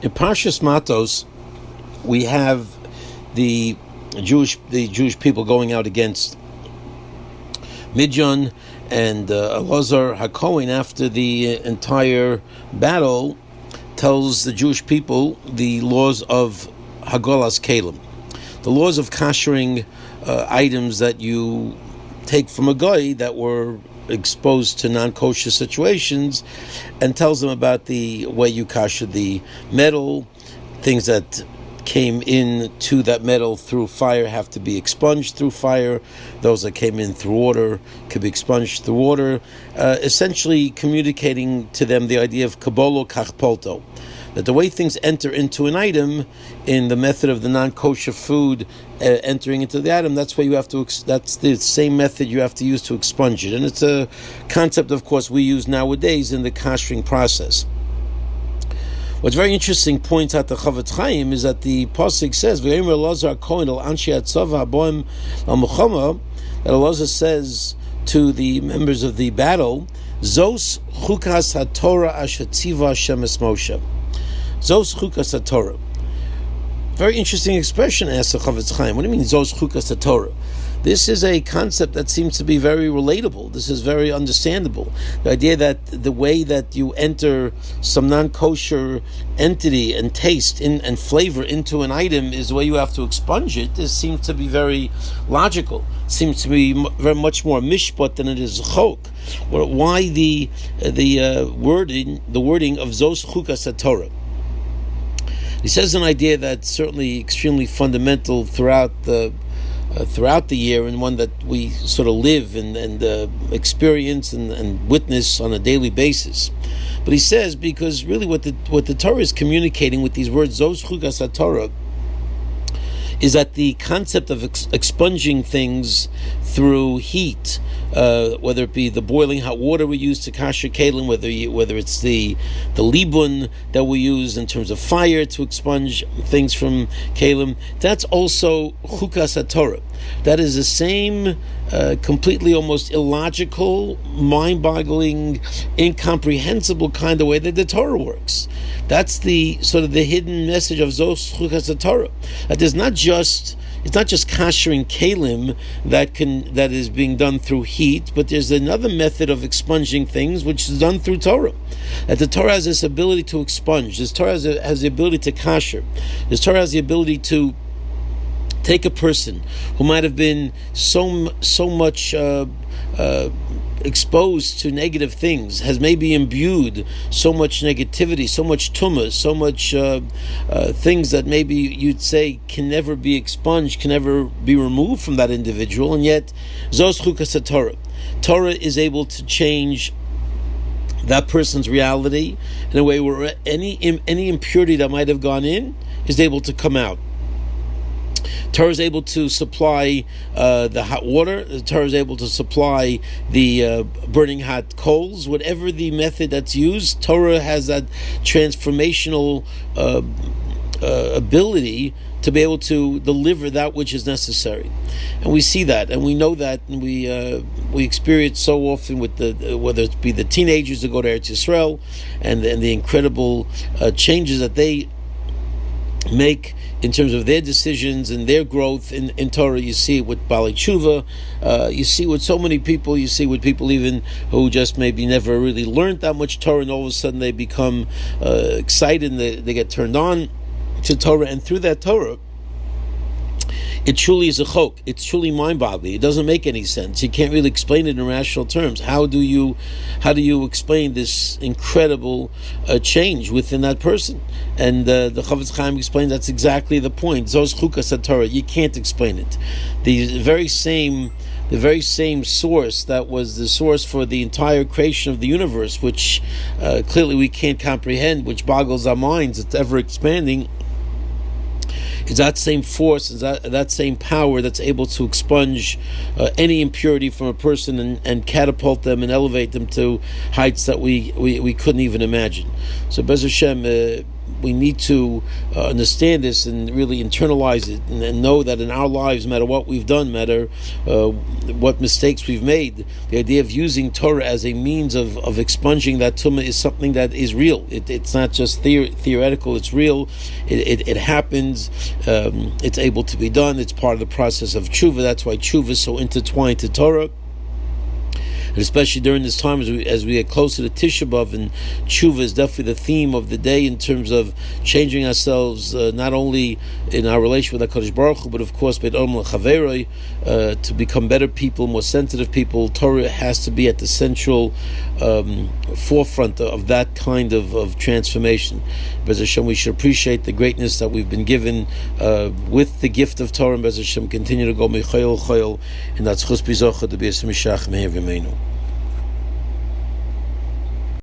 In Parshas Matos, we have the Jewish people going out against Midian and Elazar HaKohen. After the entire battle, tells the Jewish people the laws of Hagolas Kalim, the laws of kashering items that you take from a guy that were exposed to non-kosher situations, and tells them about the way you kasher the metal. Things that came in to that metal through fire have to be expunged through fire. Those that came in through water could be expunged through water, essentially communicating to them the idea of kabolo kachpolto, that the way things enter into an item in the method of the non-kosher food entering into the item, that's where you have to. That's the same method you have to use to expunge it, and it's a concept, of course, we use nowadays in the kashering process. What's very interesting, points out the Chavetz Chaim, is that the pasuk says, "V'yomer Elazar Kohen el anshe hatzava haboim al milchama," that Elazar says to the members of the battle, "Zos chukas haTorah asher tziva Hashem es Moshe." Zos chukas haTorah. Very interesting expression, asks the Chavetz Chaim. What do you mean, Zos chukas haTorah? This is a concept that seems to be very relatable. This is very understandable. The idea that the way that you enter some non-kosher entity and taste and flavor into an item is the way you have to expunge it. This seems to be very logical. It seems to be very much more mishpat than it is chok. Why the wording of Zos chukas haTorah? He says an idea that's certainly extremely fundamental throughout the year, and one that we sort of live and experience and witness on a daily basis. But he says, because really what the Torah is communicating with these words, Zos chukas haTorah, is that the concept of expunging things through heat, whether it be the boiling hot water we use to kasher kalim, whether it's the libun that we use in terms of fire to expunge things from kalim, that's also chukas haTorah. That is the same completely almost illogical, mind-boggling, incomprehensible kind of way that the Torah works. That's the sort of the hidden message of Zos chukas haTorah. That it's not just kashering kalim that is being done through heat, but there's another method of expunging things which is done through Torah. That the Torah has this ability to expunge. This Torah has the ability to kasher. This Torah has the ability to take a person who might have been so much exposed to negative things, has maybe imbued so much negativity, so much tumah, so much things that maybe you'd say can never be expunged, can never be removed from that individual, and yet Zos chukas haTorah. Torah is able to change that person's reality in a way where any impurity that might have gone in is able to come out. Torah is able to supply the hot water. The Torah is able to supply the burning hot coals. Whatever the method that's used, Torah has that transformational ability to be able to deliver that which is necessary, and we see that, and we know that, and we experience so often with whether it be the teenagers that go to Eretz Yisrael and the incredible changes that they make in terms of their decisions and their growth in Torah. You see it with Balei Tshuva, you see with so many people, you see with people even who just maybe never really learned that much Torah, and all of a sudden they become excited and they get turned on to Torah, and through that Torah, it truly is a chok. It's truly mind-boggling. It doesn't make any sense. You can't really explain it in rational terms. How do you explain this incredible change within that person? And the Chavetz Chaim explains that's exactly the point. Zos chukas haTorah. You can't explain it. The very same source that was the source for the entire creation of the universe, which clearly we can't comprehend, which boggles our minds. It's ever expanding. It's that same force, it's that same power that's able to expunge any impurity from a person and catapult them and elevate them to heights that we couldn't even imagine. So Bez Hashem, we need to understand this and really internalize it, and know that in our lives, no matter what we've done, no matter what mistakes we've made, the idea of using Torah as a means of expunging that tumah is something that is real. It's not just theoretical, it's real. It happens. It's able to be done. It's part of the process of tshuva. That's why tshuva is so intertwined to Torah. And especially during this time, as we get closer to Tisha B'Av, and tshuva is definitely the theme of the day in terms of changing ourselves, not only in our relation with HaKadosh Baruch Hu, but of course to become better people, more sensitive people. Torah has to be at the central forefront of that kind of transformation. Bez Hashem, we should appreciate the greatness that we've been given with the gift of Torah, and Bez Hashem continue to go mechayil chayil in that chus bizocha to be a smishach meher v'meinu.